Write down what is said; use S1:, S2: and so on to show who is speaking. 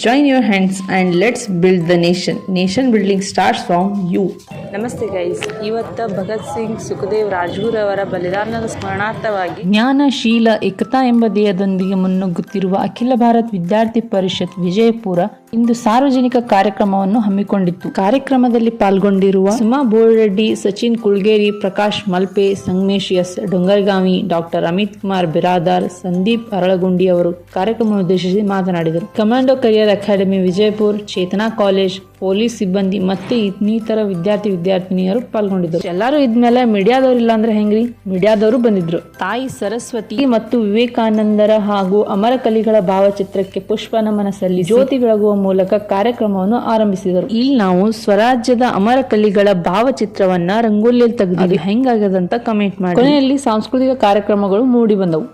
S1: Join your hands and let's build the nation. Nation building starts from you.
S2: ನಮಸ್ತೆ guys, ಇವತ್ತು ಭಗತ್ ಸಿಂಗ್, ಸುಖದೇವ್, ರಾಜ್ಗುರು ಅವರ ಬಲಿದಾನದ ಸ್ಮರಣಾರ್ಥವಾಗಿ
S1: ಜ್ಞಾನಶೀಲ ಏಕತಾ ಎಂಬ ಧ್ಯೇಯದೊಂದಿಗೆ ಮುನ್ನುಗ್ಗುತ್ತಿರುವ ಅಖಿಲ ಭಾರತ ವಿದ್ಯಾರ್ಥಿ ಪರಿಷತ್ ವಿಜಯಪುರ ಇಂದು ಸಾರ್ವಜನಿಕ ಕಾರ್ಯಕ್ರಮವನ್ನು ಹಮ್ಮಿಕೊಂಡಿತ್ತು. ಕಾರ್ಯಕ್ರಮದಲ್ಲಿ ಪಾಲ್ಗೊಂಡಿರುವ ಸುಮಾ ಬೋಳ್ರೆಡ್ಡಿ, ಸಚಿನ್ ಕುಳ್ಗೇರಿ, ಪ್ರಕಾಶ್ ಮಲ್ಪೆ, ಸಂಗಮೇಶ್ ಎಸ್ ಡೊಂಗರ್ಗಾವಿ, ಡಾಕ್ಟರ್ ಅಮಿತ್ ಕುಮಾರ್ ಬಿರಾದಾರ್, ಸಂದೀಪ್ ಅರಳಗುಂಡಿ ಅವರು ಕಾರ್ಯಕ್ರಮ ಉದ್ದೇಶಿಸಿ ಮಾತನಾಡಿದರು. Commando career academy Vijayapura, Chetana college, police ಸಿಬ್ಬಂದಿ ಮತ್ತೆ ಇನ್ನಿತರ ವಿದ್ಯಾರ್ಥಿನಿಯರು ಪಾಲ್ಗೊಂಡಿದ್ದರು. ಎಲ್ಲರೂ ಇದ್ಮೇಲೆ ಮೀಡಿಯಾದವ್ರು ಇಲ್ಲ ಅಂದ್ರೆ ಹೆಂಗ್ರಿ, ಮೀಡಿಯಾದವರು ಬಂದಿದ್ರು. ತಾಯಿ ಸರಸ್ವತಿ ಮತ್ತು ವಿವೇಕಾನಂದರ ಹಾಗೂ ಅಮರ ಕಲಿಗಳ ಭಾವಚಿತ್ರಕ್ಕೆ ಪುಷ್ಪ ನಮನ ಸಲ್ಲಿಸಿ ಜ್ಯೋತಿ ಬೆಳಗುವ ಮೂಲಕ ಕಾರ್ಯಕ್ರಮವನ್ನು ಆರಂಭಿಸಿದರು. ಇಲ್ಲಿ ನಾವು ಸ್ವರಾಜ್ಯದ ಅಮರ ಕಲಿಗಳ ಭಾವಚಿತ್ರವನ್ನ ರಂಗೋಲಿಯಲ್ಲಿ ತೆಗೆದು ಹೆಂಗಾಗದಂತ ಕಮೆಂಟ್ ಮಾಡಿ. ಕೊನೆಯಲ್ಲಿ ಸಾಂಸ್ಕೃತಿಕ ಕಾರ್ಯಕ್ರಮಗಳು ಮೂಡಿ ಬಂದವು.